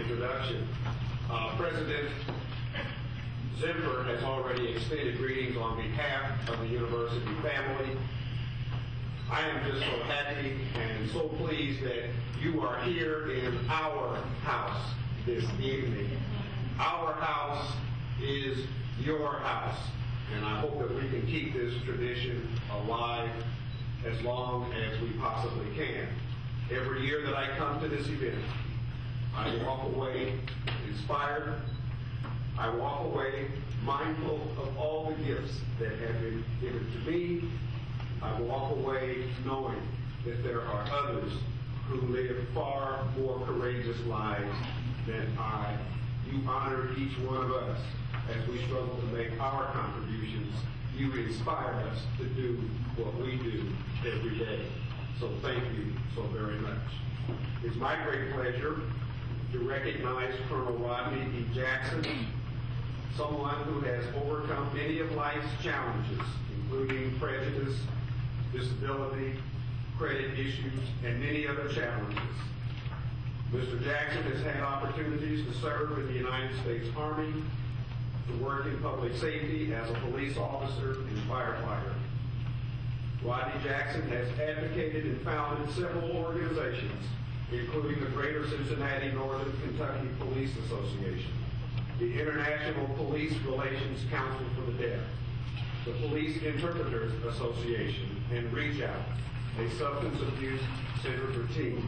introduction. President Zimper has already extended greetings on behalf of the university family. I am just so happy and so pleased that you are here in our house this evening. Our house is your house, and I hope that we can keep this tradition alive as long as we possibly can. Every year that I come to this event, I walk away inspired. I walk away mindful of all the gifts that have been given to me. I walk away knowing that there are others who live far more courageous lives than I. You honor each one of us as we struggle to make our contributions. You inspire us to do what we do every day. So thank you so very much. It's my great pleasure to recognize Colonel Rodney E. Jackson, someone who has overcome many of life's challenges, including prejudice, disability, credit issues, and many other challenges. Mr. Jackson has had opportunities to serve in the United States Army, to work in public safety as a police officer and firefighter. Rodney Jackson has advocated and founded several organizations, including the Greater Cincinnati Northern Kentucky Police Association, the International Police Relations Council for the Deaf, the Police Interpreters Association, and Reach Out, a substance abuse center for teens.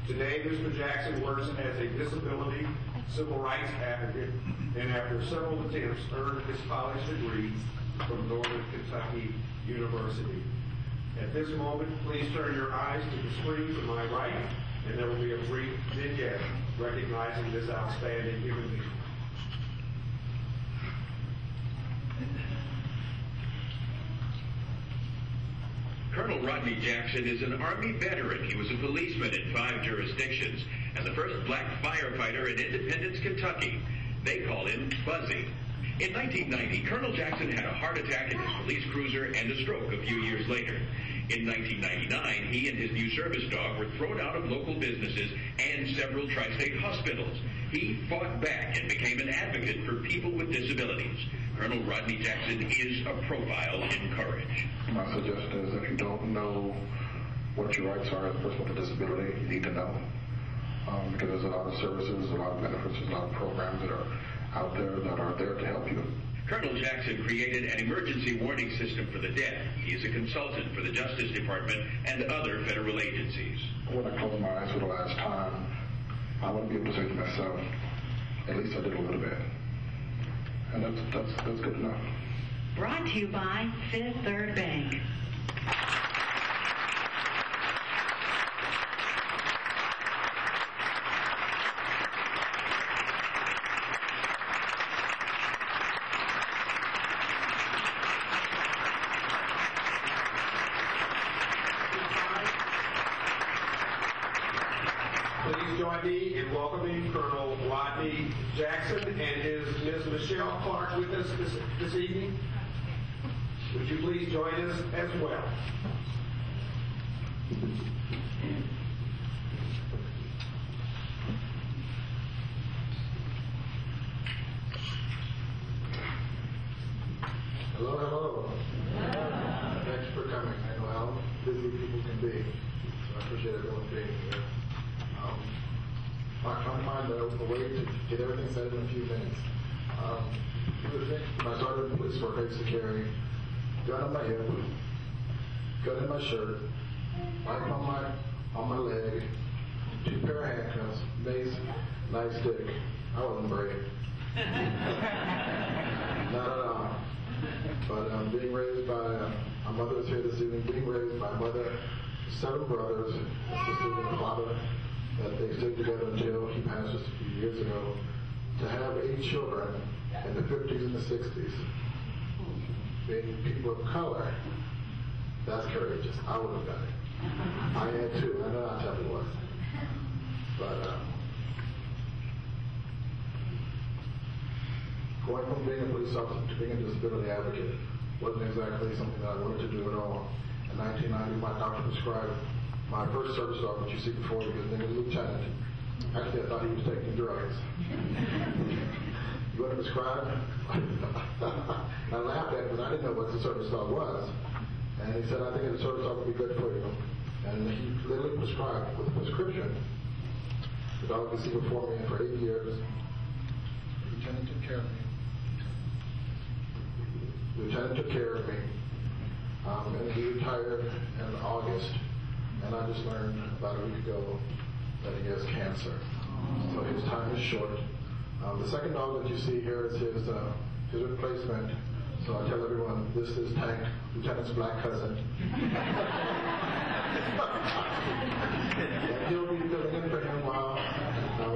Today, Mr. Jackson works as a disability civil rights advocate, and after several attempts, earned his college degree from Northern Kentucky University. At this moment, please turn your eyes to the screen to my right, and there will be a brief vignette recognizing this outstanding human being. Colonel Rodney Jackson is an Army veteran. He was a policeman in 5 jurisdictions and the first black firefighter in Independence, Kentucky. They call him Buzzy. In 1990, Colonel Jackson had a heart attack in his police cruiser and a stroke a few years later. In 1999, he and his new service dog were thrown out of local businesses and several tri-state hospitals. He fought back and became an advocate for people with disabilities. Colonel Rodney Jackson is a profile in courage. My suggestion is if you don't know what your rights are as a person with a disability, you need to know. Because there's a lot of services, a lot of benefits, a lot of programs that are out there that are there to help you. Colonel Jackson created an emergency warning system for the deaf. He is a consultant for the Justice Department and other federal agencies. When I closed my eyes for the last time, I want to be able to say to myself, at least I did a little bit. And that's good enough. Brought to you by Fifth Third Bank. Please join me in welcoming Colonel Rodney Jackson. And is Ms. Michelle Clark with us this evening? Would you please join us as well? Hello, hello. Thanks for coming. I know how busy people can be, so I appreciate everyone being here. I'm trying to find a way to get everything said in a few minutes. When I started in police work, I used to carry a gun on my hip, gun in my shirt, rifle on my leg, 2 pair of handcuffs, mace, nightstick. I wasn't brave. Not at all. But being raised by my mother was here this evening. Being raised by a mother, 7 brothers, sisters, and a father. That they stayed together until he passed just a few years ago. To have 8 children in the 50s and the 60s, being people of color, that's courageous. I would have done it. I had too. I know how tough it was. But going from being a police officer to being a disability advocate wasn't exactly something that I wanted to do at all. In 1990, my doctor prescribed my first service dog, which you see before you, his name is Lieutenant. Actually, I thought he was taking drugs. You want to prescribe? I laughed at him because I didn't know what the service dog was. And he said, I think the service dog would be good for you. And he literally prescribed with a prescription. The dog was even for me for 8 years. Lieutenant took care of me. Lieutenant took care of me. And he retired in August. And I just learned about a week ago that he has cancer. So his time is short. The second dog that you see here is his replacement. So I tell everyone, this is Tank, Lieutenant's black cousin. And he'll be filling in for him while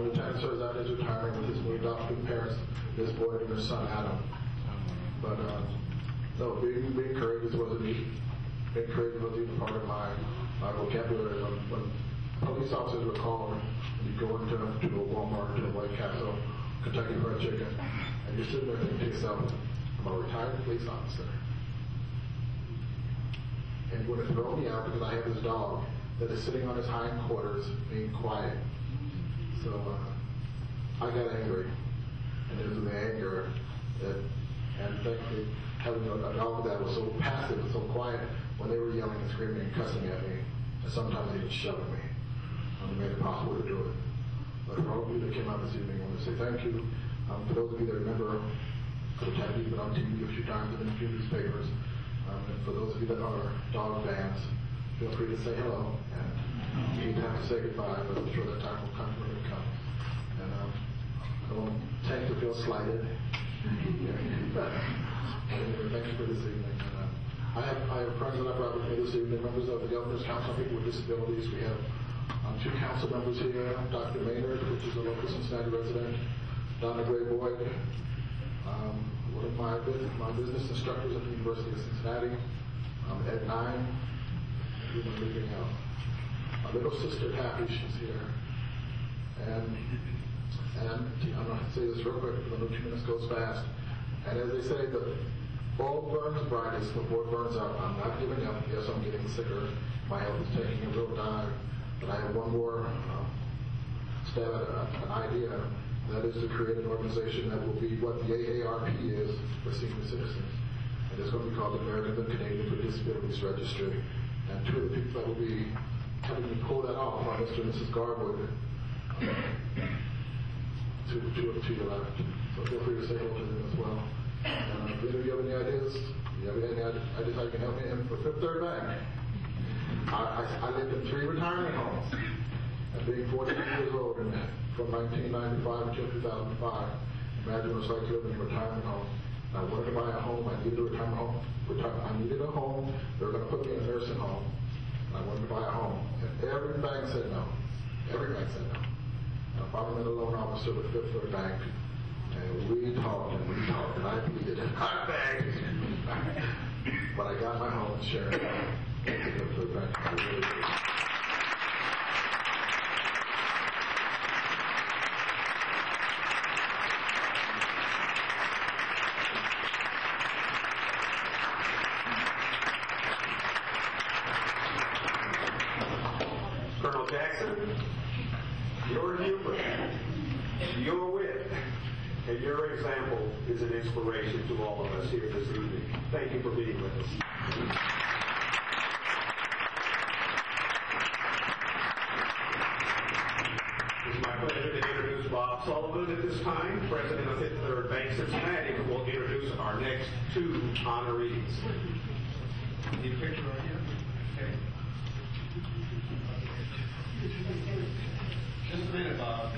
Lieutenant serves out his retirement with his new adopted parents, his boy and his son Adam. But no, being courageous wasn't easy. Being courageous wasn't even part of my vocabulary. When police officers were called, you go into a Walmart, to a White Castle, Kentucky Fried Chicken, and you're sitting there thinking to yourself, I'm a retired police officer. And you want to throw me out because I have this dog that is sitting on his hindquarters being quiet. So I got angry. And it was the anger and thankfully having a dog that was so passive and so quiet when they were yelling and screaming and cussing at me, and sometimes even shoving me. It made it possible to do it. But for all of you that came out this evening, I want to say thank you. For those of you that remember, I've been on TV a few times and in a few newspapers. And for those of you that are dog fans, feel free to say hello. And you need to have to say goodbye, but I'm sure that time will come when it comes. And I don't want Tank to feel slighted. Anyway, thank you for this evening. And, I have friends that I brought with me this evening, members of the Governor's Council on People with Disabilities. We have 2 council members here, Dr. Maynard, which is a local Cincinnati resident, Donna Gray Boyd, one of my business instructors at the University of Cincinnati, Ed Nine, and who am I leaving out? My little sister, Happy, she's here. And I'm going to say this real quick because I know 2 minutes goes fast. And as they say, the bulb burns brightest before it burns out. I'm not giving up. Yes, I'm getting sicker. My health is taking a real dive. But I have one more stab at an idea. That is to create an organization that will be what the AARP is for senior citizens. And it's going to be called the Americans and Canadians with Disabilities Registry. And 2 of the people that will be helping me pull that off are Mr. and Mrs. Garwood, to your left. So feel free to say hello to them as well. And if you have any ideas, how you can help me in for Fifth Third Bank. I lived in 3 retirement homes. And being 42 years old from 1995 until 2005, imagine what it's like to live in a retirement home. And I wanted to buy a home. I needed a retirement home. I needed a home. They were going to put me in a nursing home. And I wanted to buy a home. And every bank said no. Every bank said no. And I finally met a loan officer with Fifth Third Bank. And we talked, and I pleaded. I begged. But I got my home insurance. Fifth Third Bank. I really did. Colonel Jackson, your humor, your wit, and your example is an inspiration to all of us here this evening. Thank you for being with us. It's my pleasure to introduce Bob Sullivan at this time, President of Fifth Third Bank Cincinnati, who will introduce our next 2 honorees. Need a picture right here? Okay. Just a minute, Bob.